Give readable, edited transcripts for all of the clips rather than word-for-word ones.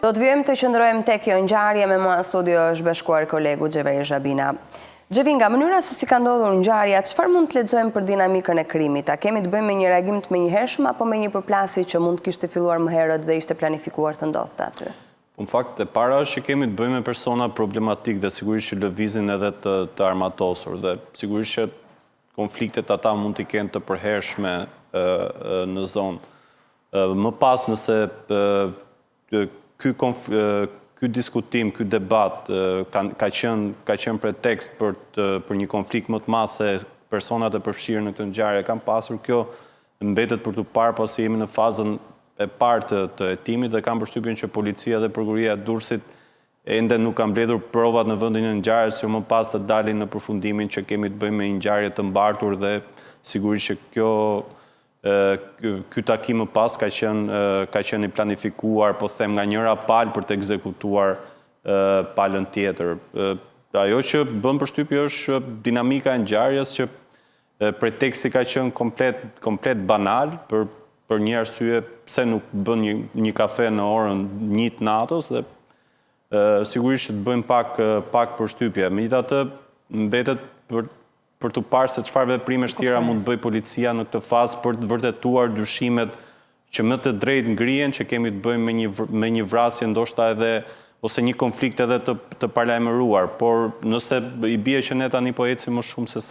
Do të vjojmë të qëndrojmë tek kjo ngjarje, me mua në studio është bashkuar kolegu Xheveir Xhabina. Xhevi, nga mënyra se si ka ndodhur ngjarja, çfarë mund të lexojmë për dinamikën e krimit? A kemi të bëjmë me një reagim të menjëhershëm apo me një përplasje që mund të kishte filluar më herët dhe ishte planifikuar të ndodhte aty? Në fakt, e para është që kemi të bëjmë me persona problematik dhe sigurisht që lëvizin edhe të armatosur dhe sigurisht që konfliktet ata mund të kenë të përhershme në zonë. Më pas nëse ky diskutim, ky debat ka qenë pretekst për një konflikt më të madh se personat e përfshirë në këtë ngjarje kanë pasur, kjo mbetet për të parë pasi jemi në fazën e parë të hetimit dhe kam përshtypjen që policia dhe prokuroria e Durrësit ende nuk kanë mbledhur provat në vendin e ngjarjes që më pas të dalin në përfundimin që kemi të bëjmë me një ngjarje të mbartur dhe sigurisht që ky takim më pas ka qenë i planifikuar, po them nga njëra palë për të ekzekutuar palën tjetër. Ajo që bën përshtypje është dinamika e ngjarjes që preteksti ka qenë komplet banal për një arsye pse nuk bën një kafe në orën 1 të natës dhe sigurisht të bëjmë pak përshtypje. Megjithatë mbetet për të parë se çfarë veprimesh tjera mund të bëj policia në këtë fazë për të vërtetuar dyshimet që më të drejtë ngrihen që kemi të bëjmë me një vrasje ndoshta edhe ose një konflikt edhe të paralajmëruar, por nëse i bie që ne tani po ecim më shumë se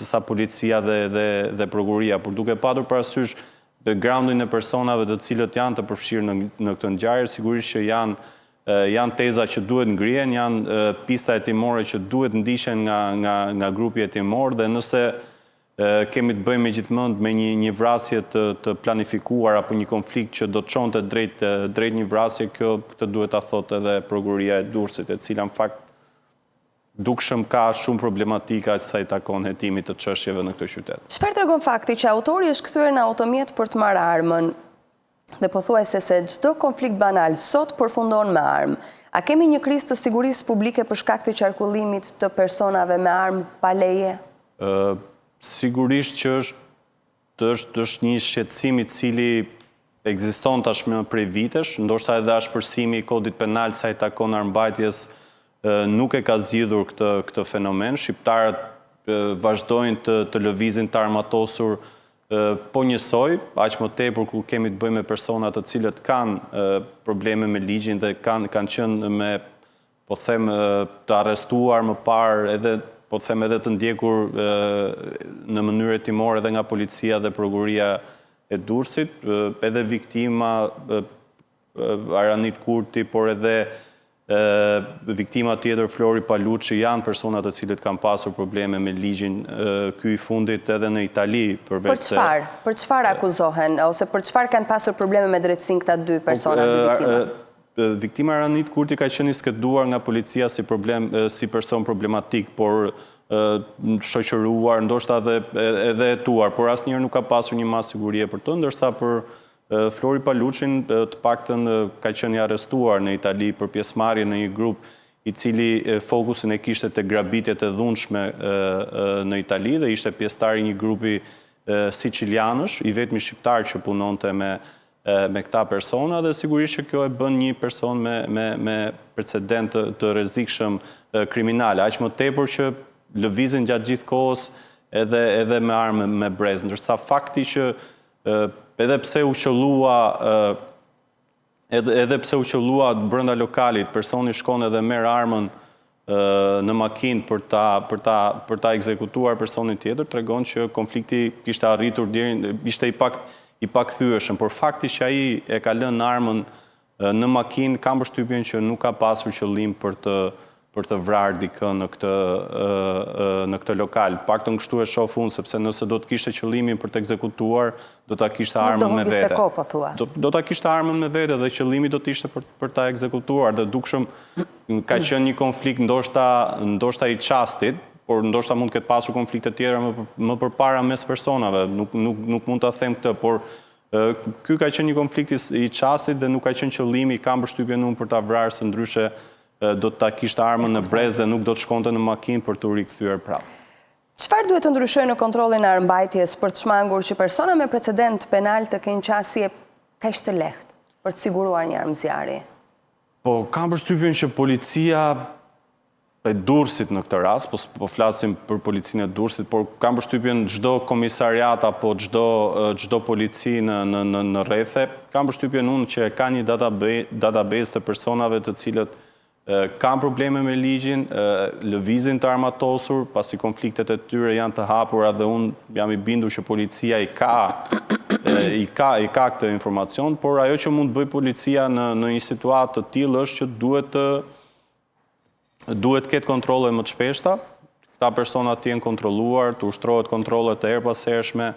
sa policia dhe prokuroria, por duke patur parasysh backgroundin e personave të cilët janë të përfshirë në këtë ngjarje, sigurisht që janë teza që duhet ngrihen, janë pista hetimore që duhet ndiqen nga grupi hetimor dhe nëse kemi të bëjmë gjithmonë me një vrasje të planifikuar apo një konflikt që do të çonte drejt një vrasje, këtë duhet ta thotë edhe prokuroria e Durrësit, e cila në fakt dukshëm ka shumë problematika sa i takon hetimit të çështjeve në këtë qytet. Çfarë tregon fakti që autori është kthyer në automjet për të marrë armën? Dhe pothuajse se çdo konflikt banal sot përfundon me armë. A kemi një krizë të sigurisë publike për shkak të qarkullimit të personave me armë pa leje? Sigurisht që është një shqetësim i cili ekziston tashmë prej vitesh, ndoshta edhe ashpërsimi i kodit penal sa i takon armbajtjes nuk e ka zgjidhur këtë fenomen. Shqiptarët vazhdojnë të lëvizin të armatosur po njësoj, aq më tepër kur kemi të bëjmë me persona të cilët kanë probleme me ligjin dhe kanë qenë me, po them, të arrestuar më parë edhe po them edhe të ndjekur në mënyrë hetimore edhe nga policia dhe prokuroria e Durrësit, edhe viktima Aranit Kurti, por edhe viktima tjetër Flori Paluçi janë personat të cilët kanë pasur probleme me ligjin, ky i fundit edhe në Itali. Për çfarë akuzohen ose për çfarë kanë pasur probleme me drejtësinë këta dy persona, dy viktimat? Viktima Aranit Kurti ka qenë i skeduar nga policia si person problematik, por shoqëruar, ndoshta edhe hetuar, por asnjëherë nuk ka pasur një masë sigurie për të, ndërsa për Flori Paluçin të paktën ka qenë i arrestuar në Itali për pjesëmarrje në një grup i cili fokusin e kishte te grabitjet e dhunshme në Itali dhe ishte pjesëtar i një grupi sicilianësh, i vetmi shqiptar që punonte me këta persona dhe sigurisht që kjo e bën një person me precedent të rrezikshëm kriminal, aq më tepër që lëvizin gjatë gjithë kohës edhe me armë me brez, ndërsa fakti që edhe pse u qellua brenda lokalit, personi shkon edhe merr armën në makinë për ta ekzekutuar personin tjetër, tregon që konflikti kishte arritur ishte i pakthyeshëm, por fakti që ai e ka lënë armën në makinë, kam përshtypjen që nuk ka pasur qëllim për të vrarë dikën në këtë lokal. Paktën kështu e shoh unë, sepse nëse do të kishte qëllimin për të ekzekutuar, do ta kishte armën me vete. Do ta kishte armën me vete dhe qëllimi do të ishte për ta ekzekutuar dhe dukshëm ka qenë një konflikt ndoshta i çastit, por ndoshta mund të ketë pasur konflikte tjera më përpara mes personave. Nuk mund ta them këtë, por ky ka qenë një konflikt i çastit dhe nuk ka qenë qëllimi, kam përshtypjen unë, për ta vrarë, se ndryshe do të ta kishte armën në brez dhe nuk do të shkonte në makinë për të rikthyer prapë. Çfarë duhet të ndryshojë në kontrollin e armbajtjes për të shmangur që persona me precedent penal të kenë qasje kaq të lehtë për të siguruar një armëzjarje? Po, kam përshtypjen që policia e Durrësit në këtë rast, po flasim për policinë e Durrësit, por kam përshtypjen çdo komisariat apo çdo polici në rrethe, kam përshtypjen unë që ka një database të personave të cilët kanë probleme me ligjin, lëvizin të armatosur, pasi konfliktet e tyre janë të hapura dhe unë jam i bindur që policia i ka këtë informacion, por ajo që mund të bëj policia në një situatë të tillë është që duhet ketë kontrole më të shpeshta, këta persona të jenë kontrolluar, të ushtrohet kontrole të erëpashershme,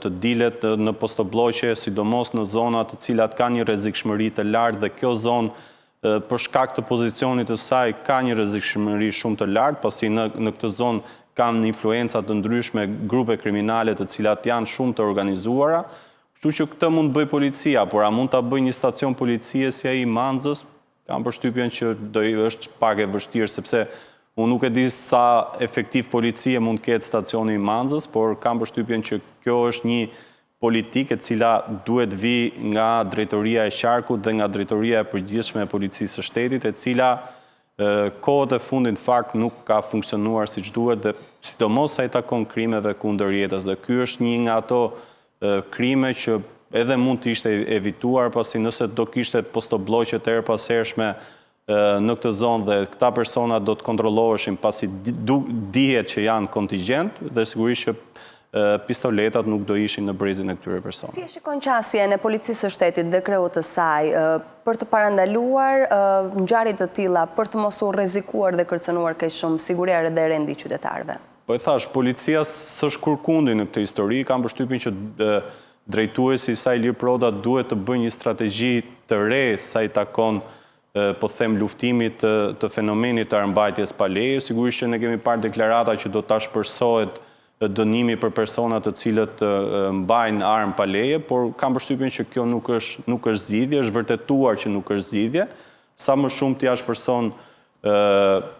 të dilet në postobloqe, sidomos në zonat të cilat ka një rrezikshmëri të lartë dhe kjo zonë për shkak të pozicionit të saj ka një rrezikshmëri shumë të lartë, pasi në këtë zonë kanë influenca të ndryshme grupe kriminale të cilat janë shumë të organizuara, kështu që këtë mund të bëj policia, por a mund ta bëj një stacion policie si ai i Manzës? Kam përshtypjen që është pak e vështirë, sepse unë nuk e di sa efektiv policie mund ketë stacioni i Manzës, por kam përshtypjen që kjo është një politikë e cila duhet vi nga drejtoria e qarkut dhe nga drejtoria e përgjithshme e policisë së shtetit, e cila kohët e fundit fakt nuk ka funksionuar siç duhet dhe sidomos sa i takon krimeve kundër jetës. Dhe ky është një nga ato krime që edhe mund të ishte evituar, pasi nëse do kishte postobloqe të erëpashershme në këtë zonë dhe këta persona do të kontrolloheshin pasi dihet që janë kontingjent dhe sigurisht që pistoletat nuk do ishin në brezin e këtyre personave. Si e shikon qasjen e policisë së shtetit dhe kreut të saj për të parandaluar ngjarje të tilla, për të mos u rrezikuar dhe kërcënuar kaq shumë siguria dhe rendi qytetarëve? Po e thash, policia s'është kurkundi në këtë histori, kam përshtypjen që drejtuesi i saj Ilir Proda duhet të bëjë një strategji të re sa i takon po them luftimit të fenomenit të armbajtjes pa leje. Sigurisht që ne kemi parë deklarata që do ta shpërsohet dënimi për persona të cilët mbajnë armë pa leje, por kam përshtypjen që kjo nuk është zgjidhje, është vërtetuar që nuk është zgjidhje. Sa më shumë t'i shpërson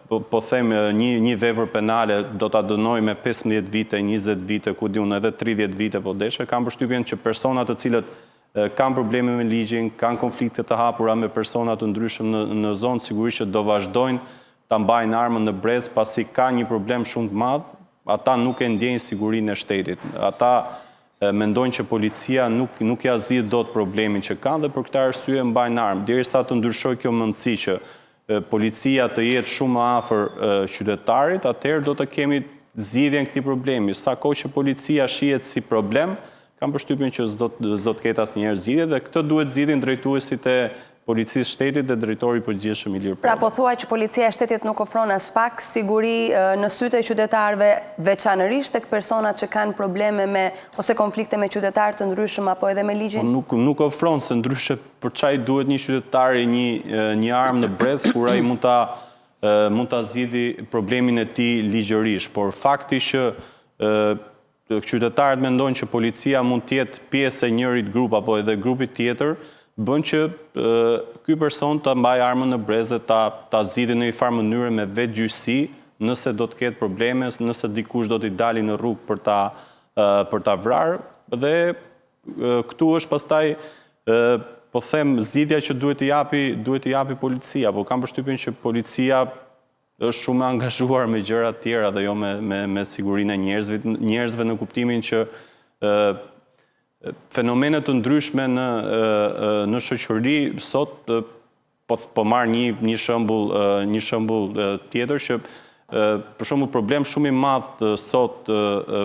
po them një vepër penale do ta dënoj me 15 vite, 20 vite, ku diun edhe 30 vite po deshe, kam përshtypjen që persona të cilët kanë probleme me ligjin, kanë konflikte të hapura me persona të ndryshëm në zonë, sigurisht që do vazhdojnë ta mbajnë armën në brez pasi ka një problem shumë të madh, ata nuk e ndjejnë sigurinë e shtetit. Ata mendojnë që policia nuk ja zgjidh dot problemin që kanë dhe për këtë arsye mbajnë armë, derisa të ndryshojë kjo mendësi që policia të jetë shumë afër qytetarit, atëherë do të kemi zgjidhjen këtij problemi. Sa kohë që policia shihet si problem, kam përshtypjen që s'do të ketë asnjëherë zgjidhje dhe këtë duhet zgjidhin drejtuesit e policisë shtetit dhe drejtori i përgjithshëm Ilir Proda. Pra po thuaj që policia e shtetit nuk ofron as pak siguri në sytë e qytetarëve, veçanërisht tek personat që kanë probleme me ose konflikte me qytetarë të ndryshëm apo edhe me ligjin? Nuk ofron, se ndryshe për çaj duhet një qytetar një armë në brez kur ai mund ta zgjidhi problemin e tij ligjërisht, por fakti që qytetarët mendojnë që policia mund të jetë pjesë e njërit grup apo edhe grupit tjetër, bën që ky person të mbaj armën në brez dhe ta zgjidhë në një farë mënyre me vetgjyqësi, nëse do të ketë probleme, nëse dikush do t'i dali në rrugë për ta vrarë, dhe këtu është pastaj po them zgjidhja që duhet i japi policia, po kam përshtypjen që policia është shumë angazhuar me gjëra të tjera dhe jo me sigurinë e njerëzve në kuptimin që fenomenet të ndryshme në shoqëri sot po marr një shembull tjetër që për shembull problem shumë i madh sot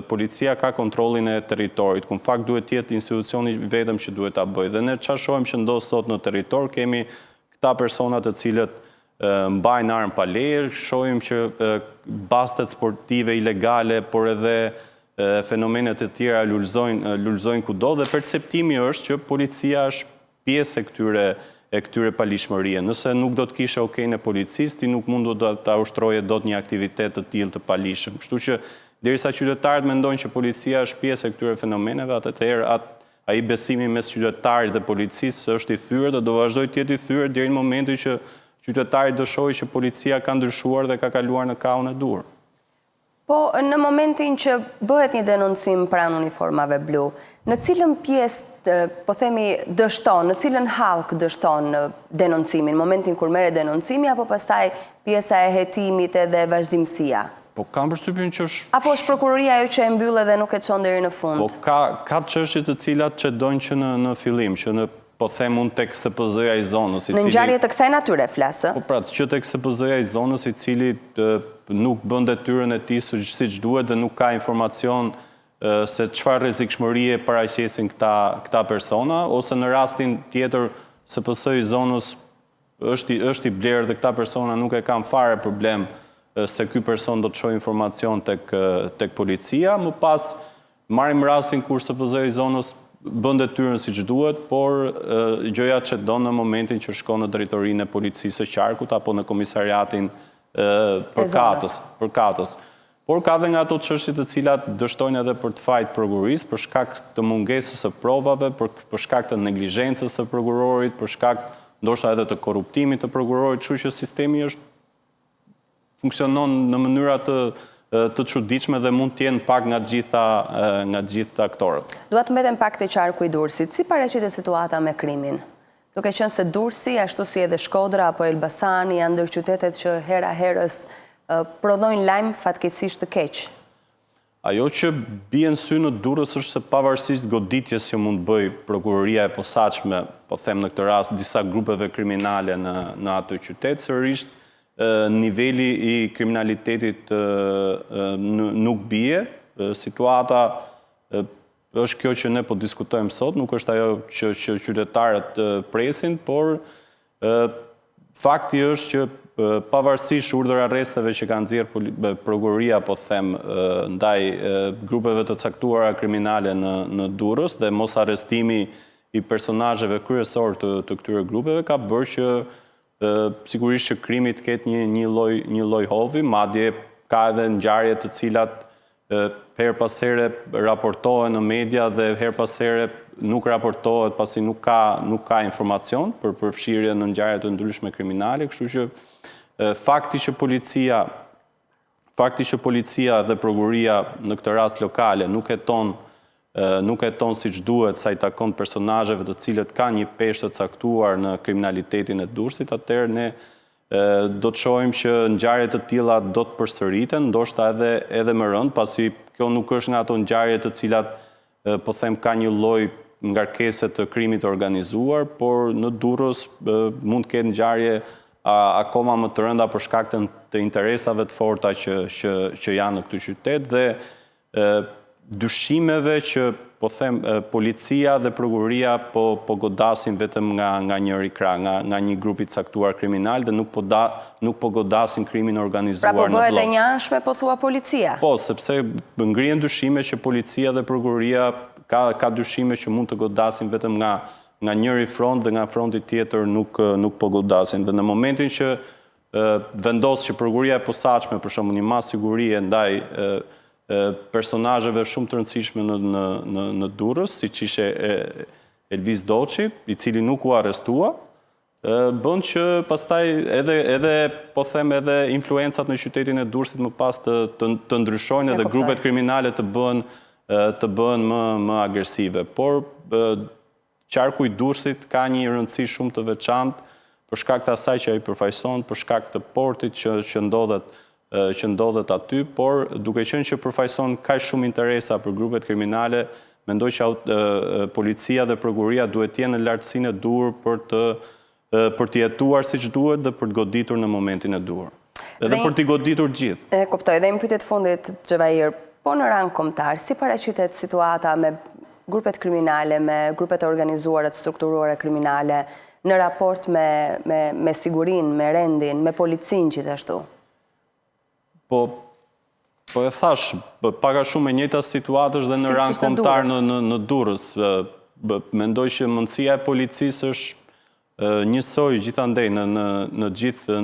policia ka kontrollin e territorit, ku në fakt duhet të jetë institucioni vetëm që duhet ta bëjë. Dhe ne çfarë shohim që ndodh sot në territor, kemi këta persona të cilët mbajnë armë pa leje, shohim që bastet sportive ilegale, por edhe fenomenet e tjera lulëzojnë kudo dhe perceptimi është që policia është pjesë e këtyre palishmërie. Nëse nuk do të kishe okejin e policisë, ti nuk mund do ta ushtroje dot një aktivitet të tillë të palishëm. Kështu që derisa qytetarët mendojnë që policia është pjesë e këtyre fenomeneve, atëherë ai besimi mes qytetarit dhe policisë është i thyer dhe do vazhdojë të jetë i thyer deri në momentin që qytetarit do shohë që policia ka ndryshuar dhe ka kaluar në kaun e dur. Po, në momentin që bëhet një denoncim pranë uniformave blu, në cilën pjesë, po themi, dështon, në cilën halk dështon denoncimin, në momentin kur merret denoncimi, apo pastaj pjesa e hetimit edhe vazhdimësia? Po, kam përshtypjen që është... Apo është prokuroria ajo që e mbyll dhe nuk e çon deri në fund? Po, ka çështje të cilat që dojnë që në fillim, që në po them unë tek SPZ-ja i zonës. Në ngjarje të kësaj natyre flasë? Po pra, që tek SPZ-ja i zonës i cili nuk bën detyrën e tij siç duhet dhe nuk ka informacion se çfarë rrezikshmërie paraqesin këta persona, ose në rastin tjetër SPZ i zonës është i blerë dhe këta persona nuk e kanë fare problem se ky person do të çojë informacion tek policia, më pas marrim rastin kur SPZ i zonës bën detyrën siç duhet, por gjëja që don në momentin që shkon në drejtorinë e policisë së qarkut apo në komisariatin për Katës. Por ka dhe nga ato çështje të cilat dështojnë edhe për të fajt prokurorisë, për shkak të mungesës së provave, për shkak të neglizhencës së prokurorit, për shkak ndoshta edhe të korruptimit të prokurorit, kështu që sistemi funksionon në mënyra të çuditshme dhe mund të jenë pak nga gjitha aktorët. Dua të mbeten pak te qarku i Durrësit. Si paraqitet situata me krimin? Duke qenë se Durrësi, ashtu si edhe Shkodra apo Elbasani janë ndër qytetet që hera herës prodhojnë lajm fatkeqësisht të keq. Ajo që bie në sy në Durrës është se pavarësisht goditjes që mund bëj prokuroria e posaçme, po them në këtë rast disa grupeve kriminale në atë qytet, sërish niveli i kriminalitetit nuk bie. Situata është kjo që ne po diskutojmë sot, nuk është ajo që qytetarët presin, por fakti është që pavarësisht urdhër arresteve që kanë nxjerrë prokuroria, po them, ndaj grupeve të caktuara kriminale në Durrës dhe mos arrestimi i personazheve kryesor të këtyre grupeve ka bërë që sigurisht që krimi të ketë një lloj hovi, madje ka edhe ngjarje të cilat her pas here raportohen në media dhe her pas here nuk raportohet pasi nuk ka informacion për përfshirje në ngjarje të ndryshme kriminale, kështu që fakti që policia dhe prokuroria në këtë rast lokale nuk heton siç duhet sa i takon personazheve të cilët kanë një peshë të caktuar në kriminalitetin e Durrësit, atëherë ne do të shohim që ngjarje të tilla do të përsëriten, ndoshta edhe më rënd, pasi kjo nuk është nga ato ngjarje të cilat po them ka një lloj ngarkese të krimit organizuar, por në Durrës mund të ketë ngjarje akoma më të rënda për shkak të interesave të forta që janë në këtë qytet dhe dyshimeve që po them policia dhe prokuroria po godasin vetëm nga njëri krah, nga një grup i caktuar kriminal dhe nuk po godasin krimin organizuar në blok. Pra po bëhet e njanshme po thua policia? Po, sepse ngrihen dyshime që policia dhe prokuroria ka dyshime që mund të godasin vetëm nga njëri front dhe nga fronti tjetër nuk po godasin. Dhe në momentin që vendos që prokuroria e posaçme për shembull një masë sigurie ndaj personazheve shumë të rëndësishme në Durrës, siç ishte Elvis Doçi, i cili nuk u arrestua, bën që pastaj edhe po them edhe influencat në qytetin e Durrësit më pas të ndryshojnë dhe grupet kriminale të bëhen më agresive. Por qarku i Durrësit ka një rëndësi shumë të veçantë për shkak të asaj që ai përfaqëson, për shkak të portit që ndodhet aty, por duke qenë që përfaqëson kaq shumë interesa për grupet kriminale, mendoj që policia dhe prokuroria duhet të jenë në lartësinë e duhur për të jetuar siç duhet dhe për të goditur në momentin e duhur. Edhe për të goditur gjithë. E kuptoj, dhe në pyetjet fundit, Xhevair, po në rang kombëtar, si paraqitet situata me grupet kriminale, me grupet e organizuara të strukturuara kriminale në raport me sigurinë, me rendin, me policinë gjithashtu? Po e thash, paka shumë e njëjta situatë është dhe në rang kombëtar në Durrës. Mendoj që mundësia e policisë është njësoj gjithandej në gjithë...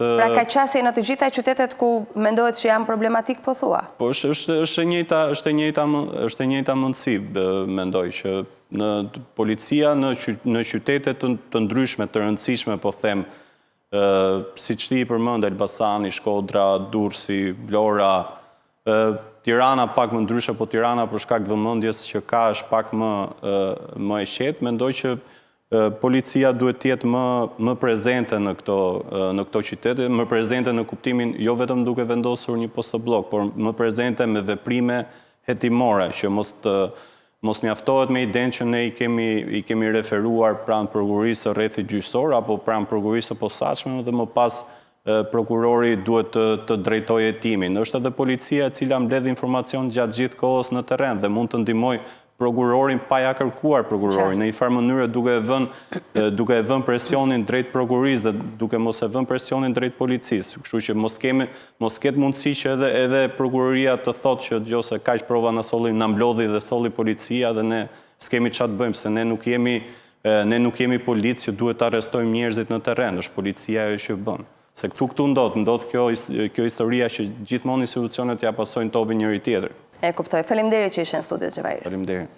Pra ka qasje në të gjitha qytetet ku mendohet që janë problematik, po thua? Po është e njëjta mundësi, mendoj, që në policia në qytetet të ndryshme, të rëndësishme, po them, si që ti i përmend, Elbasani, Shkodra, Durrësi, Vlora, Tirana pak më ndryshe, po Tirana për shkak të vëmendjes që ka është pak më e qetë. Mendoj që policia duhet të jetë më prezente në këto qytete, më prezente në kuptimin jo vetëm duke vendosur një postoblok, por më prezente me veprime hetimore, që mos mjaftohet me idenë që ne i kemi referuar pranë prokurorisë së rrethit gjyqësor apo pranë prokurorisë së posaçme dhe më pas prokurori duhet të drejtojë hetimin. Është edhe policia e cila mbledh informacion gjatë gjithë kohës në terren dhe mund të ndihmojë prokurorin pa ja kërkuar prokurorin, në një farë mënyrë duke e vënë presionin drejt prokurorisë dhe duke mos e vënë presionin drejt policisë. Kështu që mos ketë mundësi që edhe prokuroria të thotë që gjose kaq prova na solli, na mblodhi dhe solli policia dhe ne s'kemi çfarë të bëjmë, se ne nuk jemi policë që duhet të arrestojmë njerëzit në terren, është policia ajo që bën. Se këtu ndodh kjo historia që gjithmonë institucionet ja pasojnë topin njëri tjetër. E kuptoj. Faleminderit që ishe në studio Xhevair. Faleminderit.